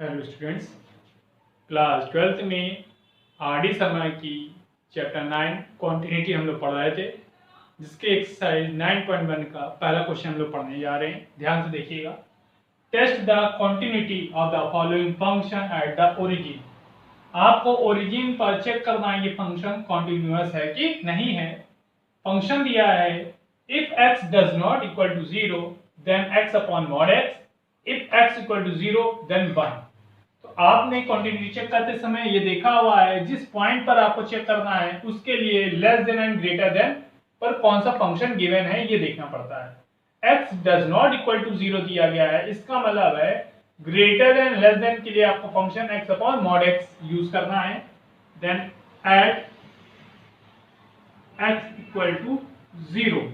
Hello students, class 12th में RD Sharma की chapter 9 continuity हम लोग पढ़ रहे थे, जिसके एक्सरसाइज 9.1 का पहला क्वेश्चन हम लोग पढ़ने जा रहे हैं। ध्यान से देखिएगा। Test the continuity of the following function at the origin. आपको ओरिजिन पर चेक करना है ये फंक्शन कॉन्टिन्यूअस है कि नहीं है। फंक्शन दिया है if x does not equal to 0 then x upon mod x, if x equal to 0 then 1। तो आपने कॉन्टिन्यूटी चेक करते समय ये देखा हुआ है, जिस पॉइंट पर आपको चेक करना है उसके लिए less than and greater than पर कौन सा फंक्शन गिवन है ये देखना पड़ता है। x does not equal to 0 दिया गया है, इसका मतलब है ग्रेटर देन लेस देन के लिए आपको function x upon mod x use करना है। Then at x equal to 0,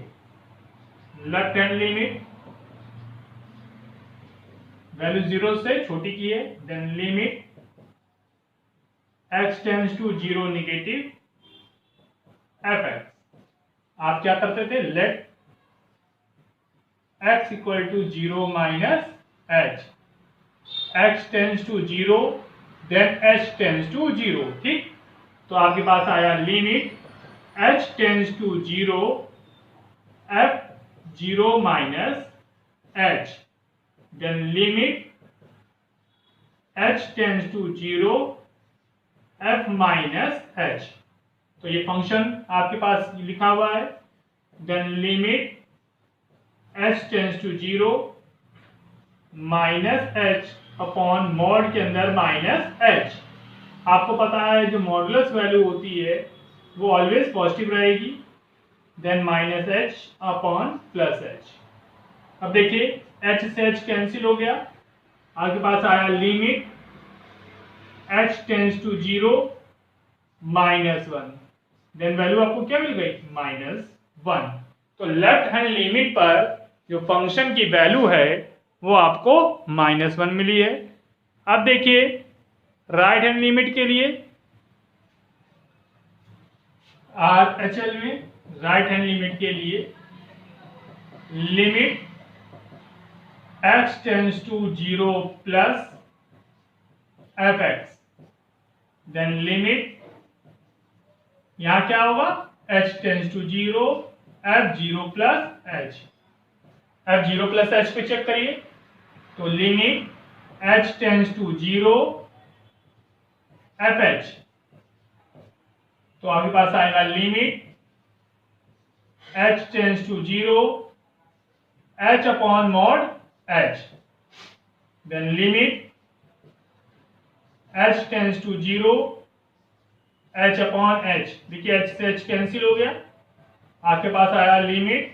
left hand limit value 0 से छोटी की है। Then limit x tends to 0 negative fx। आप क्या करते थे, let x equal to 0 minus h, x tends to 0 then h tends to 0। ठीक, तो आपके पास आया limit h tends to 0 f 0 minus h, then limit h tends to 0 f minus h। तो ये फंक्शन आपके पास लिखा हुआ है। then limit h tends to 0 minus h upon mod के अंदर माइनस h। आपको पता है जो मॉडुलस वैल्यू होती है वो ऑलवेज पॉजिटिव रहेगी। Then minus h upon plus h। अब देखिए h से h कैंसिल हो गया, आपके पास आया limit h tends to 0 minus 1। Then value आपको क्या मिल गई, माइनस 1। तो लेफ्ट हैंड लिमिट पर जो फंक्शन की वैल्यू है वो आपको माइनस 1 मिली है। अब देखिए राइट हैंड लिमिट के लिए RHL में राइट हैंड लिमिट के लिए limit x tends to 0 plus fx। Then limit यहां क्या होगा, h tends to 0 f0 plus h। f0 plus h पे चेक करिए, तो limit h tends to 0 fh। तो आपके पास आएगा limit h tends to 0 h upon mod h। Then limit h tends to 0 h upon h। देखिए h से h cancel हो गया, आपके पास आया लिमिट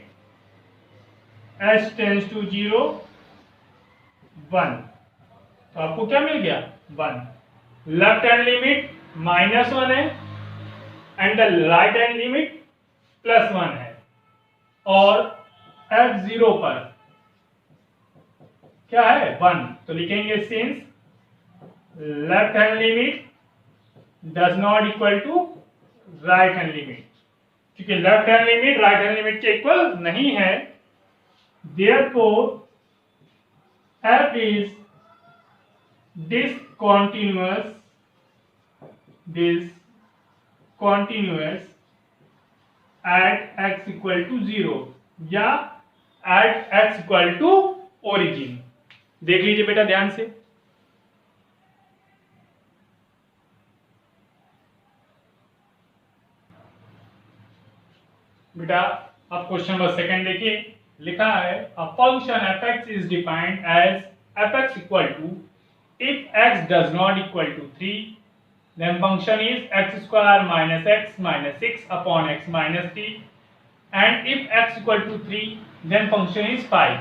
h टेंड्स टू 0 1। तो आपको क्या मिल गया, 1। लेफ्ट हैंड लिमिट माइनस 1 है and the right hand limit plus 1 है। और f0 पर क्या है, 1। तो लिखेंगे since left hand limit does not equal to right hand limit, क्योंकि left hand limit right hand limit के इक्वल नहीं है, therefore f is discontinuous at x equal to 0 या at x equal to origin. देख लीजिए बेटा ध्यान से। बेटा अब क्वेश्चन नंबर सेकंड देखिए, लिखा है a function fx is defined as fx equal to if x does not equal to 3 then function is x square minus x minus 6 upon x minus 3, and if x equal to 3 then function is 5,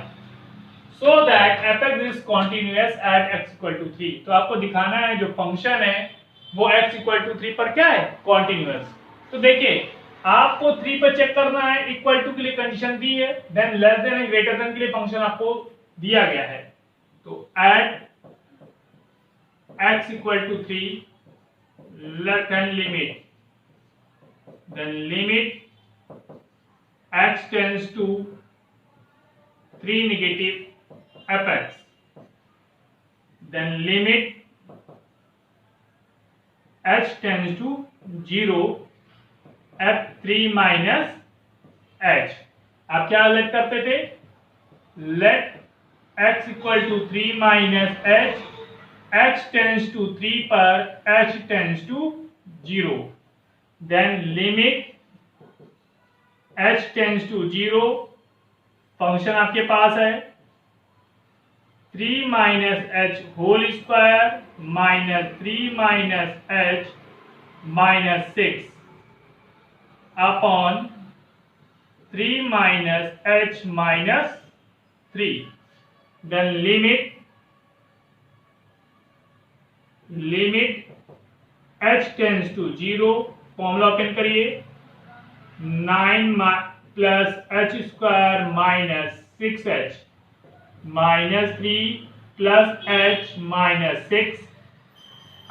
so that fx is continuous at x equal to 3। तो आपको दिखाना है जो function है वो x equal to 3 पर क्या है, कॉन्टिन्यूअस। तो देखिए आपको 3 पर चेक करना है, इक्वल टू के लिए कंडीशन दी है, than less than and greater than के लिए फंक्शन आपको दिया गया है। तो eight x equal to 3, left hand limit, then limit x tends to 3 negative fx, then limit h tends to 0 f3 minus h। आप क्या लेट करते थे, let x equal to 3 minus h tends to 3 पर h tends to 0, then limit h tends to 0, function आपके पास है 3 minus h whole square minus 3 minus h minus 6 upon 3 minus h minus 3, then limit h tends to 0, formula open करिए, 9 plus h square minus 6h minus 3 plus h minus 6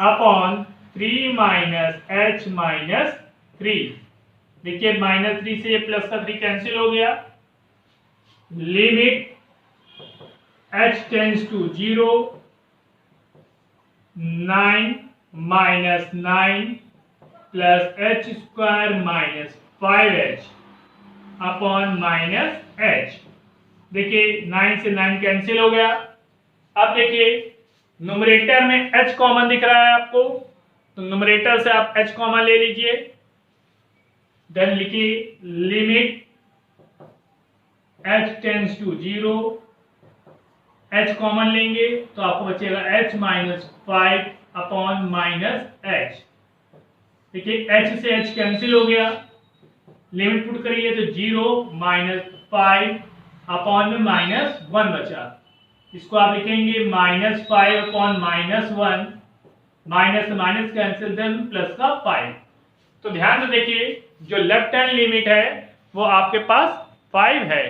upon 3 minus h minus 3। देखिए minus 3 से ये plus का 3 cancel हो गया, limit h tends to 0, 9 minus 9 plus h square minus 5h upon minus h। देखिए 9 से 9 cancel हो गया। अब देखिए न्यूमरेटर में h कॉमन दिख रहा है आपको, तो न्यूमरेटर से आप h कॉमन ले लीजिए, देन लिखिए limit h tends to 0, h common लेंगे तो आपको बचेगा h minus 5 upon minus h। देखिए h से h कैंसिल हो गया, लिमिट पुट करिए तो 0 माइनस 5 अपॉन में माइनस 1 बचा, इसको आप लिखेंगे माइनस 5 अपॉन माइनस 1, माइनस से माइनस कैंसिल, देन प्लस का 5। तो ध्यान से देखिए जो लेफ्ट हैंड लिमिट है वो आपके पास 5 है।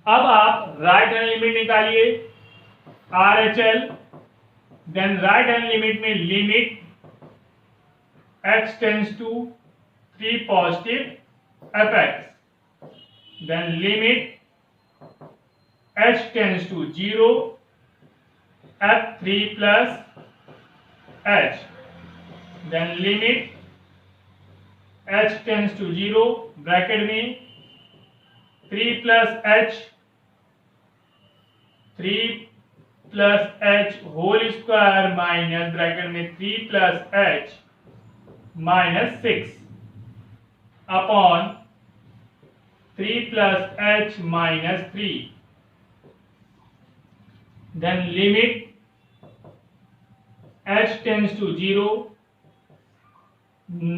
अब आप राइट हैंड लिमिट निकालिए RHL, then right hand limit में limit x tends to 3 positive fx, then limit h tends to 0 f3 plus h, then limit h tends to 0 bracket में 3 plus h whole square minus bracket में 3 plus h minus 6 upon 3 plus h minus 3, then limit h tends to 0,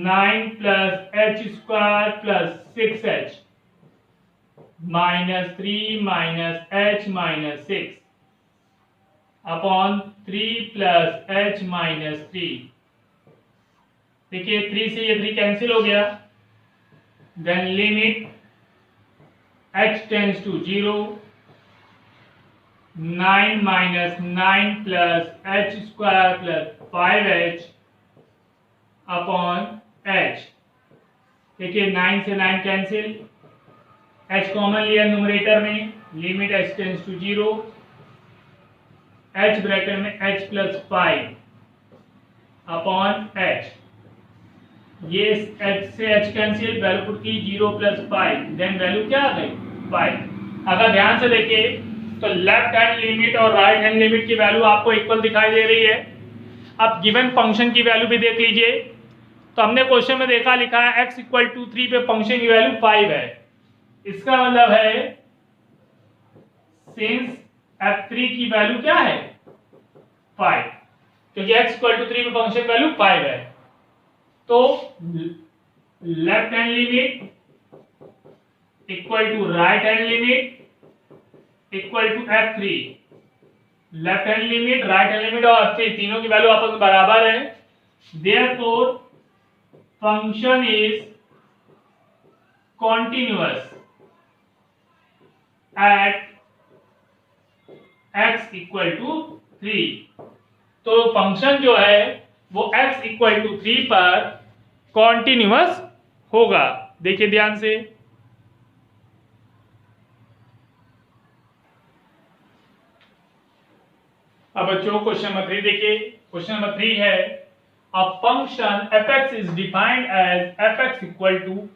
9 plus h square plus 6h minus 3 minus h minus 6 upon 3 plus h minus 3। देखिए 3 से ये 3 cancel हो गया, then limit h tends to 0, 9 minus 9 plus h square plus 5h upon h। देखिए 9 से 9 cancel, h common लिया numerator में, limit h tends to 0, h bracket में h प्लस 5 अपॉन h। ये h से h कैंसिल, वैल्यू पुट की 0 plus 5, then value क्या आ गई 5। अगर ध्यान से देखें तो लेफ्ट हैंड लिमिट और राइट हैंड लिमिट की वैल्यू आपको इक्वल दिखाई दे रही है। अब गिवन फंक्शन की वैल्यू भी देख लीजिए, तो हमने क्वेश्चन में देखा लिखा है x इक्वल टू 3 पे फंक्शन की वैल्यू 5 है। इसका मतलब है सिंस f3 की वैल्यू क्या है 5, क्योंकि x इक्वल टू 3 पे फंक्शन वैल्यू 5 है, तो left hand limit equal to right hand limit equal to f3। Left hand limit, right hand limit और f3 तीनों की वैल्यू आपस में बराबर है, therefore function is continuous at x equal to 3। तो फंक्शन जो है वो x इक्वल टू 3 पर कॉन्टिन्यूअस होगा। देखिए ध्यान से, अब बच्चों क्वेश्चन नंबर 3 देखिए। क्वेश्चन नंबर 3 है a function fx is defined as fx equal to,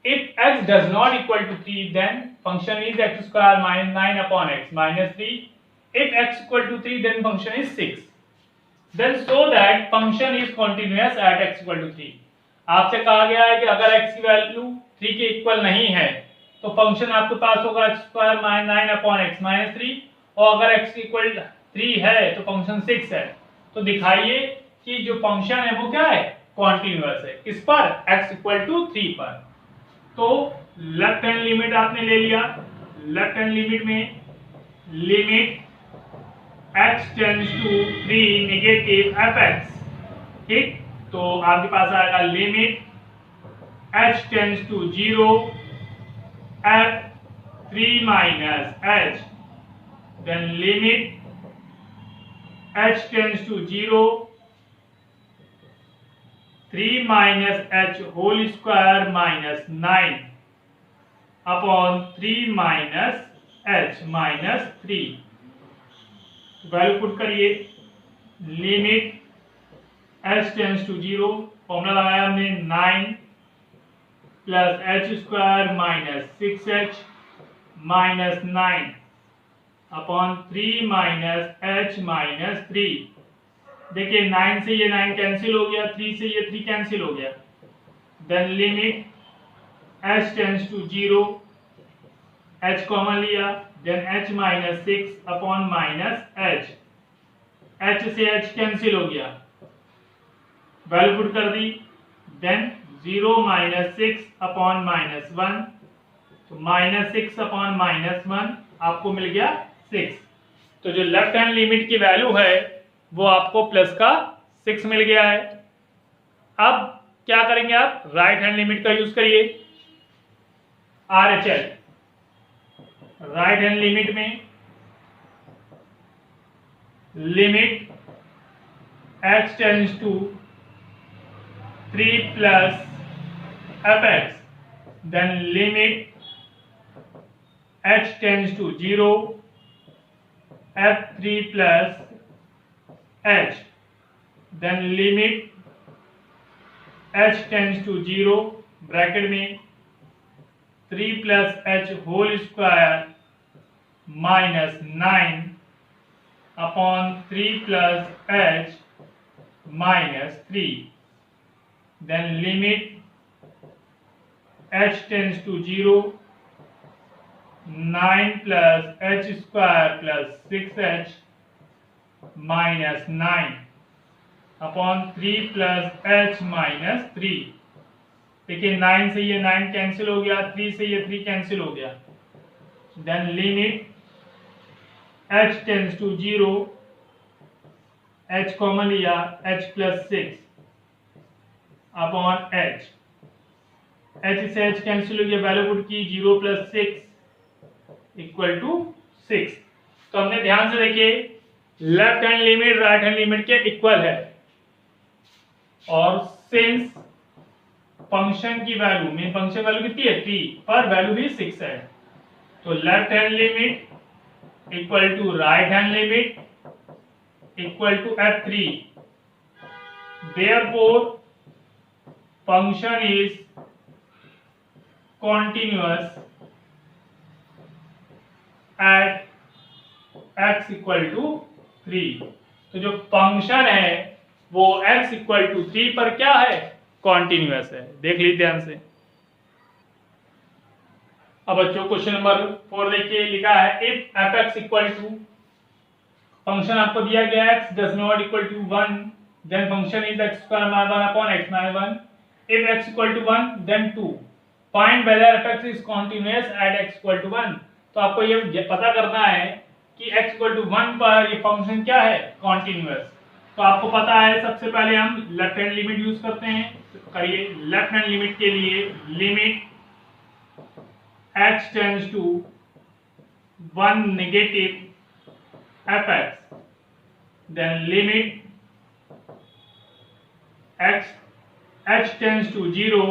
if x does not equal to 3 then function is x square minus 9 upon x minus 3. If x equal to 3 then function is 6. Then show that function is continuous at x equal to 3. आपसे कहा गया है कि अगर x की value 3 के equal नहीं है तो फंक्शन आपके पास होगा x square minus 9 upon x minus 3, और अगर x इक्वल 3 है तो फंक्शन 6 है। तो दिखाइए कि जो फंक्शन है वो क्या है, कॉन्टिन्यूअस है। किस पर, x इक्वल टू 3 पर। तो लेफ्ट हैंड लिमिट आपने ले लिया, लेफ्ट हैंड लिमिट में limit x tends to 3 negative fx, ठीक। तो आपके पास आएगा limit h tends to 0 f 3 minus h, then limit h tends to 0 3 minus h whole square minus 9 upon 3 minus h minus 3। Value put करिए, limit h tends to 0, formula लगाया हमने 9 plus h square minus 6h minus 9 upon 3 minus h minus 3। देखिए 9 से ये 9 cancel हो गया, 3 से ये 3 कैंसिल हो गया। Then limit h tends to 0, h common लिया, then h minus 6 upon minus h, h से h कैंसिल हो गया, वैल्यू पुट कर दी। देन 0 माइनस 6 अपॉन माइनस 1, तो माइनस 6 अपॉन माइनस 1 आपको मिल गया 6। तो जो लेफ्ट हैंड लिमिट की वैल्यू है वो आपको प्लस का 6 मिल गया है। अब क्या करेंगे आप, राइट हैंड लिमिट का यूज करिए, RHL। राइट हैंड लिमिट में limit x tends to 3 plus fx, then limit h tends to 0 f3 plus h, then limit h tends to 0 bracket में 3 plus h whole square minus 9 upon 3 plus h minus 3, then limit h tends to 0 9 plus h square plus 6h minus 9 upon 3 plus h minus 3। देखिए 9 से ये 9 cancel हो गया, 3 से ये 3 cancel हो गया। Then limit h tends to 0, h common लिया, h plus 6 upon h, h से h कैंसिल हो गया, वैल्यू पुट की, 0 प्लस 6 इक्वल टू 6। तो हमने ध्यान से देखिए left hand limit right hand limit के इक्वल है, और सिंस फंक्शन की वैल्यू मेन फंक्शन वैल्यू कितनी है 3 पर वैल्यू भी 6 है, तो left hand limit equal to right hand limit equal to f3। Therefore function is continuous at x equal to 3। तो जो फंक्शन है वो x इक्वल टू 3 पर क्या है, कॉन्टिन्यूअस है। देख लीजिए ध्यान से। अब बच्चों क्वेश्चन नंबर 4 देखिए, लिखा है if fx equal to, function आपको दिया गया x does not equal to 1 then function is x square minus 1 upon x minus 1। If x equal to 1 then 2, find whether fx is continuous at x equal to 1। तो आपको ये पता करना है कि x इक्वल टू 1 पर ये function क्या है, कॉन्टिन्यूअस। तो आपको पता है सबसे पहले हम लेफ्ट हैंड लिमिट यूज करते हैं, तो करिए लेफ्ट हैंड लिमिट के लिए limit x tends to 1 negative fx, then limit h tends to 0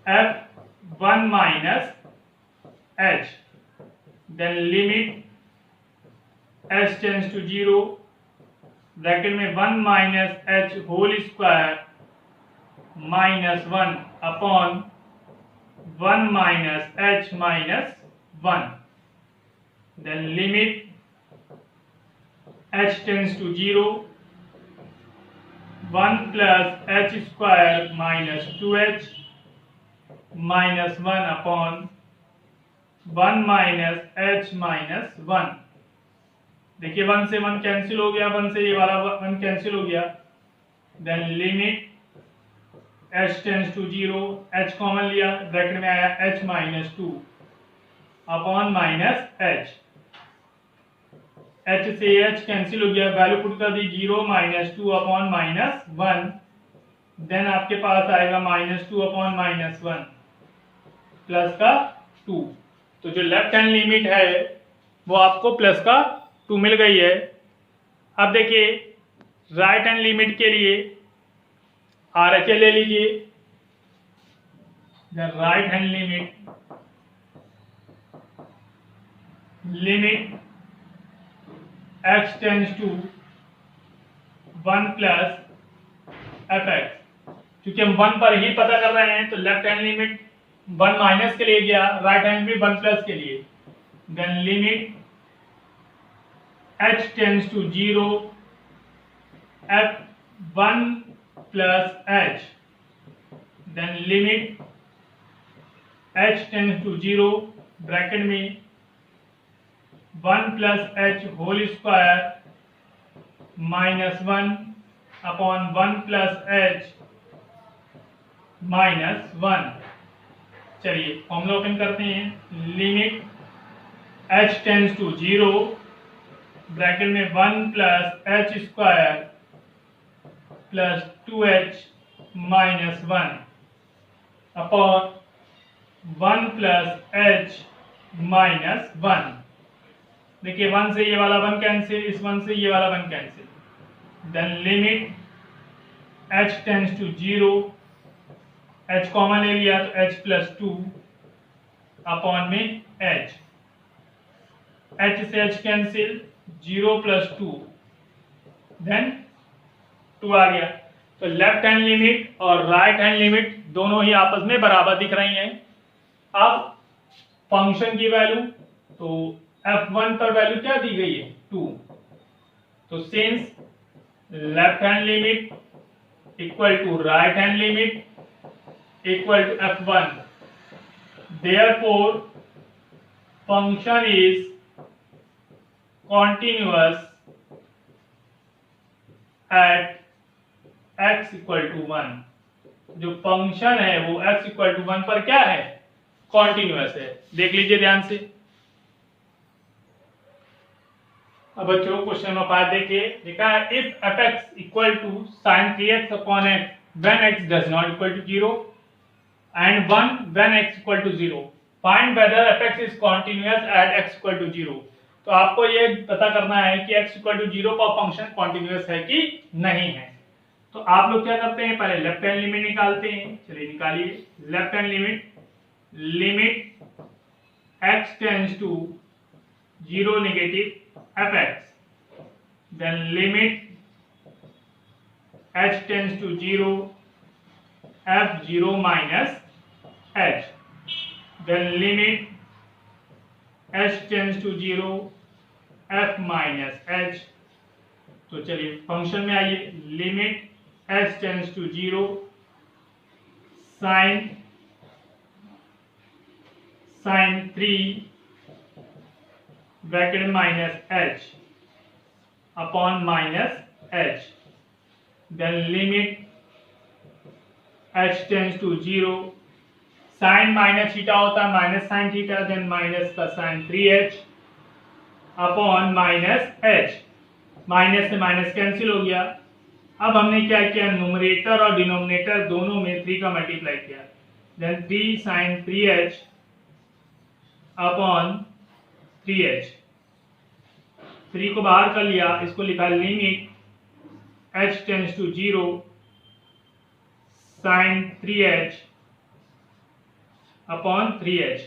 f1 minus h, then limit h tends to 0 bracket में 1 minus h whole square minus 1 upon 1 minus h minus 1, then limit h tends to 0, 1 plus h square minus 2h minus 1 upon 1 minus h minus 1। देखिए 1 से 1 cancel हो गया, 1 से ये वाला 1 cancel हो गया, then limit h tends to 0, h common लिया, ब्रैकेट में आया h minus 2 upon minus h, h से h कैंसिल हो गया, वैल्यू पुट कर दी 0 माइनस 2 अपॉन माइनस 1, देन आपके पास आएगा माइनस 2 अपॉन माइनस 1 प्लस का 2। तो जो लेफ्ट हैंड लिमिट है वो आपको प्लस का 2 मिल गई है। अब देखिए राइट हैंड लिमिट के लिए RHL ले लीजिए, right hand limit x tends to 1 plus fx, क्योंकि हम 1 पर ही पता कर रहे हैं तो लेफ्ट हैंड लिमिट 1 माइनस के लिए गया, राइट हैंड भी 1 प्लस के लिए, then limit h tends to 0 f1 plus h, then limit h tends to 0, bracket में 1 plus h whole square minus 1 upon 1 plus h minus 1। चलिए फॉर्मूला ओपन करते हैं, limit h tends to 0, bracket में 1 plus h square plus 2h minus 1 upon 1 plus h minus 1। देखिए 1 से ये वाला 1 cancel, इस 1 से ये वाला 1 cancel, then limit h tends to 0, h common ले लिया तो h प्लस 2 अपॉन में h, h से h कैंसिल, 0 प्लस 2 देन 2 आ गया। तो लेफ्ट हैंड लिमिट और राइट हैंड लिमिट दोनों ही आपस में बराबर दिख रही हैं। अब फंक्शन की वैल्यू, तो f1 पर वैल्यू क्या दी गई है 2, तो since left hand limit equal to right hand limit equal to f1, therefore function is continuous at x equal to 1। जो फंक्शन है वो x equal to 1 पर क्या है, कॉन्टिन्यूअस है। देख लीजिए ध्यान से। अब बच्चों क्वेश्चन नंबर 5 देखिए, लिखा है if fx equal to sin 3x upon x when x does not equal to 0 and 1 when x equal to 0, find whether fx is continuous at x equal to 0। तो आपको ये पता करना है कि x equal to 0 पर function continuous है कि नहीं है। तो आप लोग क्या करते हैं, पहले लेफ्ट हैंड लिमिट निकालते हैं। चलिए निकालिए, left hand limit x tends to 0 negative fx, then limit h tends to 0 f0 minus h, then limit h tends to 0 f minus h। तो चलिए फंक्शन में आइए, limit h tends to 0 sin 3 bracket minus h upon minus h, then limit h tends to 0, sine minus theta होता है minus sine theta, then minus का sine 3h upon minus h, minus से minus cancel हो गया। अब हमने क्या किया, न्यूमरेटर और डिनोमिनेटर दोनों में 3 का मल्टीप्लाई किया, then 3 sign 3h upon 3h, 3 को बाहर कर लिया, इसको लिखा limit h tends to 0 sine 3h upon 3h।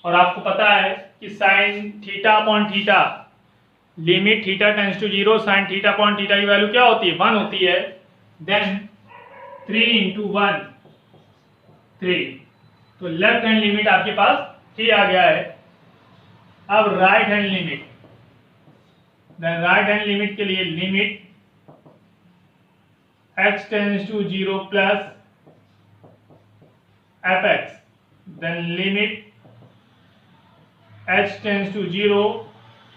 और आपको पता है कि sine theta upon theta limit theta tends to 0 sine theta upon theta की वैल्यू क्या होती है 1 होती है, देन 3 इंटू 1 3, तो लेफ्ट हैंड लिमिट आपके पास 3 आ गया है। अब right hand limit, then right hand limit के लिए limit x tends to 0 plus fx, then limit h tends to 0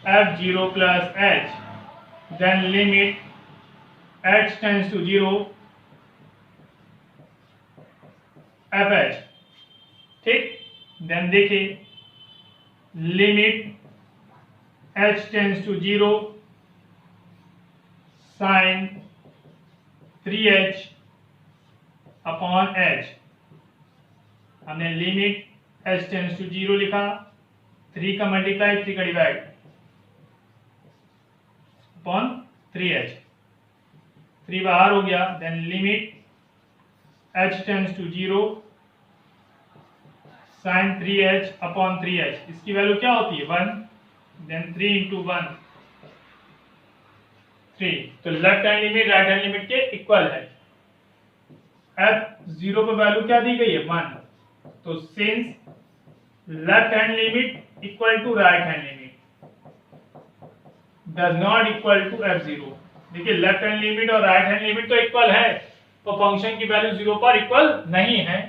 f0 plus h, then limit h tends to 0 fh, ठीक। Then देखिए limit h tends to 0 sine 3h upon h, हमने limit h tends to 0 लिखा, 3 का multiply 3 का divide upon 3h, 3 बाहर हो गया, then limit h tends to 0 sine 3h upon 3h, इसकी वैल्यू क्या होती है 1, देन 3 इंटू 1 3, तो left hand limit right hand limit के इक्वल है। f0 पर वैल्यू क्या दी गई है 1, तो since left hand limit equal to right hand limit does not equal to f0, देखिए लेफ्ट हैंड लिमिट और राइट हैंड लिमिट तो इक्वल है, तो फंक्शन की वैल्यू 0 पर इक्वल नहीं है,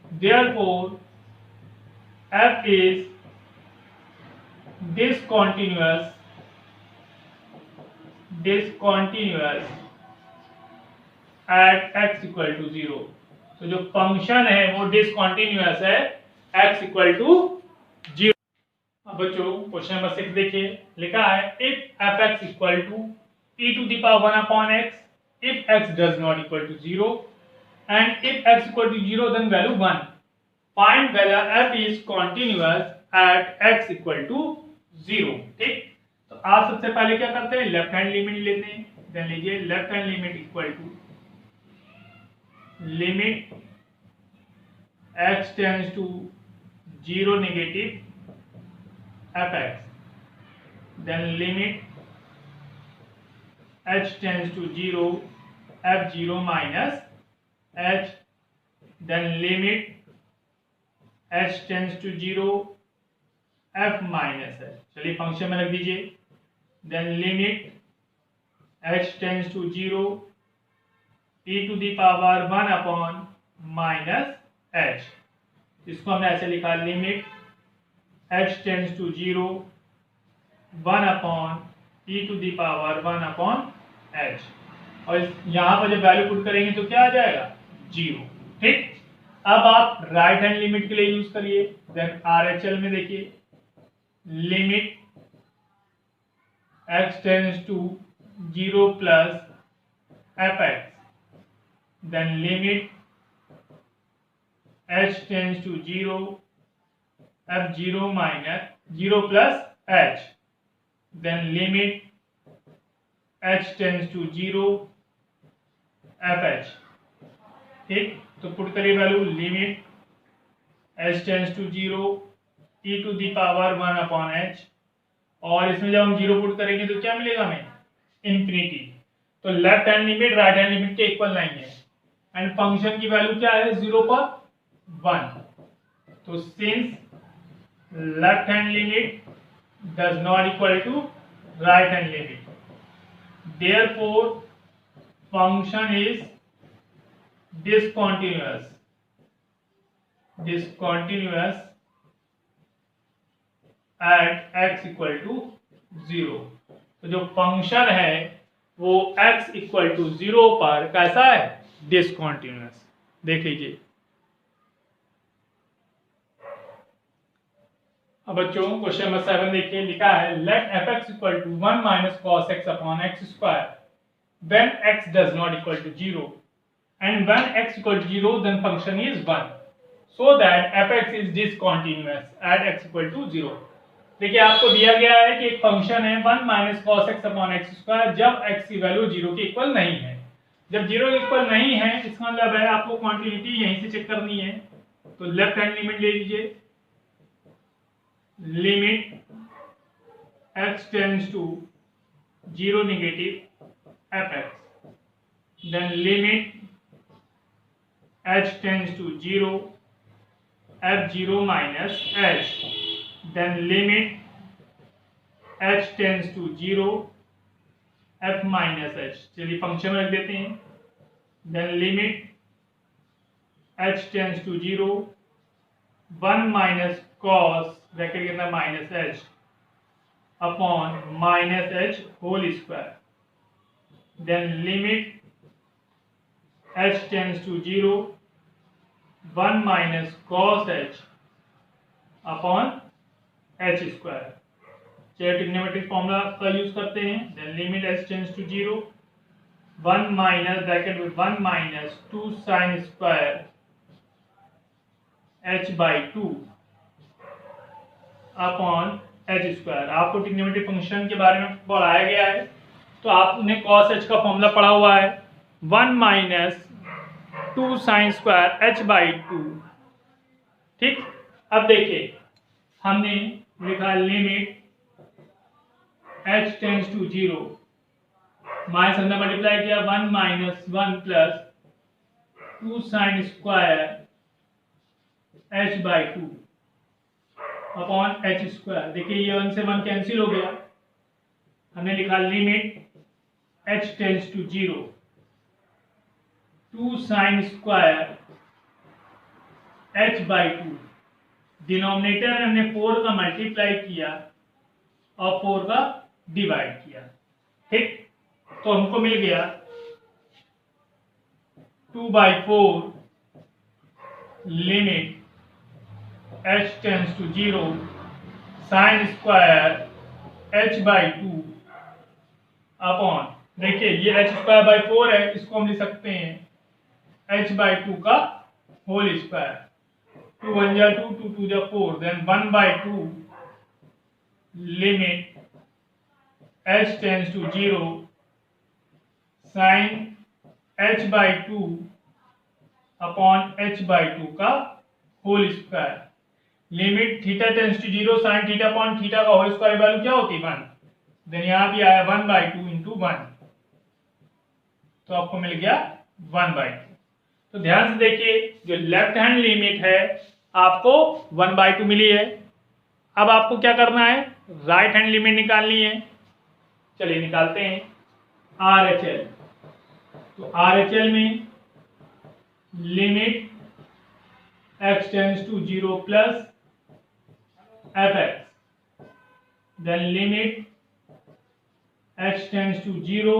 therefore f is discontinuous at x equal to 0, तो जो फंक्शन है वो डिसकंटिन्यूअस है x इक्वल टू 0। अब बच्चों क्वेश्चन नंबर 6 देखिए, लिखा है if fx equal to e to the power 1 upon x, if x does not equal to 0 and if x equal to 0 then value 1, find whether f is continuous at x equal to 0, ठीक। तो आप सबसे पहले क्या करते हैं, left hand limit लेते हैं, देन लीजिए left hand limit equal to limit x tends to 0 negative fx, then limit h tends to 0 f0 minus h, then limit h tends to 0 f minus h, चलिए function में रख दीजिए, then limit h tends to 0 e to the power 1 upon minus h, इसको हमने ऐसे लिखा limit h tends to 0 1 upon e to the power 1 upon h, और यहाँ पर जब वैल्यू पुट करेंगे तो क्या आ जाएगा 0, ठीक। अब आप राइट हैंड लिमिट के लिए यूज करिए, देन RHL में देखिए limit x tends to 0 plus fx, then limit h tends to 0 f0 minus 0 plus h, then limit h tends to 0 fh, ठीक। तो पुट करिए value limit h tends to 0 e to the power 1 upon h, और इसमें जब हम 0 put करेंगे तो क्या मिलेगा हमें इंफिनिटी, तो left hand limit right hand limit के इक्वल नहीं है, एंड फंक्शन की वैल्यू क्या है 0 पर 1, तो since left hand limit does not equal to right hand limit, therefore function is discontinuous at x equal to 0, तो जो फंक्शन है वो x इक्वल टू 0 पर कैसा है डिसकंटिन्यूअस, देख लीजिए। अब बच्चों क्वेश्चन नंबर 7 देखिए, लिखा है let fx equal to 1 minus cos x upon x square when x does not equal to 0 and when x equal to 0 then function is 1 so that fx is discontinuous at x equal to 0। देखिए आपको दिया गया है कि एक function है 1 minus cos x upon x square जब x की वैल्यू 0 के इक्वल नहीं है, जब 0 के इक्वल नहीं है इसका मतलब है आपको क्वांटिटी यहीं से चेक करनी है, तो लेफ्ट हैंड लिमिट ले लीजिए, limit x tends to 0 negative fx. Then limit h tends to 0 f0 minus h. Then limit h tends to 0 f minus h. चलिए फंक्शन में रख देते हैं. Then limit h tends to 0 1 minus cos bracket के अंदर minus h upon minus h whole square. Then limit h tends to 0 1 minus cos h upon h square. चलिए trigonometric formula का use करते हैं. Then limit h tends to 0 1 minus bracket में 1 minus 2 sine square h by 2 upon h square. आपको trigonometric function के बारे में पढ़ाया गया है तो आपने cos h का फॉर्मूला पढ़ा हुआ है 1 minus 2 sine square h by 2. ठीक. अब देखिए हमने लिखा limit h tends to 0 minus अंदर मल्टीप्लाई किया 1 minus 1 plus 2 sine square h by 2 upon h square. देखिए ये 1 से 1 कैंसिल हो गया. हमने लिखा limit h tends to 0 2 sine square h by 2. Denominator में हमने 4 का मल्टीप्लाई किया और 4 का डिवाइड किया. ठीक. तो हमको मिल गया 2 by 4 limit h tends to 0 sine square h by 2 upon. देखिए ये h स्क्वायर बाई 4 है, इसको हम लिख सकते हैं h बाई 2 का होल स्क्वायर. 2 1 जा 2 2 2 जा 4. Then 1 by 2 limit h tends to 0 sine h by 2 upon h by 2 का whole square. Limit theta tends to 0 sine theta upon theta का होल स्क्वायर वैल्यू क्या होती है 1. देन यहां भी आया 1 बाई 2 इंटू 1 तो आपको मिल गया 1 बाई 2. तो ध्यान से देखिए जो लेफ्ट हैंड लिमिट है आपको 1 बाई 2 मिली है. अब आपको क्या करना है, राइट हैंड लिमिट निकालनी है. चलिए निकालते हैं. RHL. तो RHL में limit x tends to 0 plus fx. Then limit h tends to 0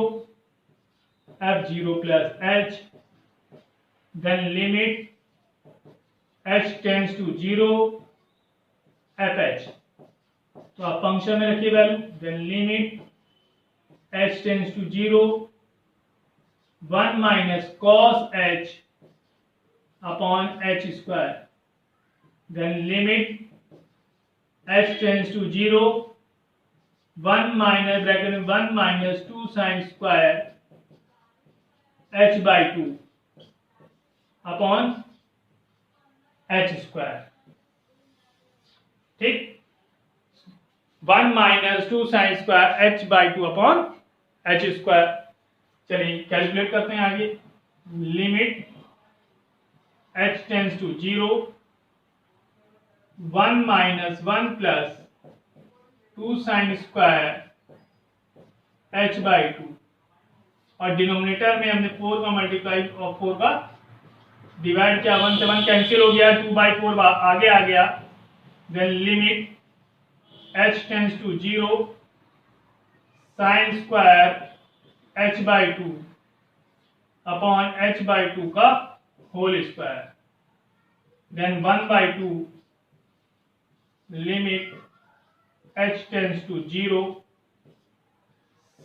f0 plus h. Then limit h tends to 0 fh. तो आप फंक्शन में रखिए value. Then limit h tends to 0 1 minus cos h upon h square. Then limit h tends to 0 1 minus bracket में 1 minus 2 sine square h by 2 upon h square. ठीक. 1 minus 2 sine square h by 2 upon h square. चलिए calculate करते हैं आगे. Limit h tends to 0 1 minus 1 plus 2 sine square h by 2 और denominator में हमने 4 का मल्टीप्लाई और 4 का डिवाइड किया. 1 से 1 कैंसिल हो गया. 2 बाई 4 आगे आ गया. Then limit h tends to 0 sine square h by 2 upon h by 2 का whole square. Then 1 by 2 limit h tends to 0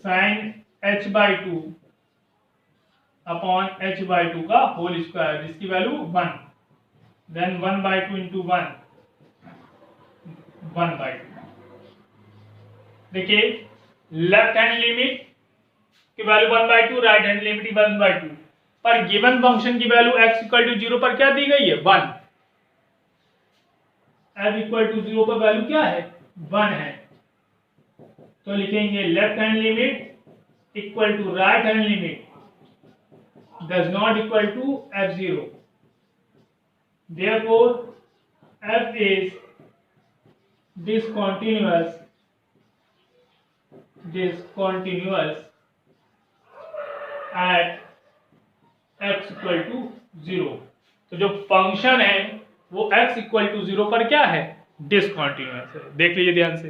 sine h by 2 upon h by 2 का होल स्क्वायर जिसकी value 1. Then 1 by 2 into 1 1 by 2. देखिए left hand limit की value 1 by 2, right hand limit 1 by 2. पर given function की value x equal to 0 पर क्या दी गई है 1. f इक्वल टू 0 पर वैल्यू क्या है 1 है. तो लिखेंगे left hand limit equal to right hand limit does not equal to f0. Therefore f is discontinuous at x equal to 0। तो जो फंक्शन है वो x इक्वल टू 0 पर क्या है, डिसकॉन्टिन्यूअस है। देख लीजिए ध्यान से।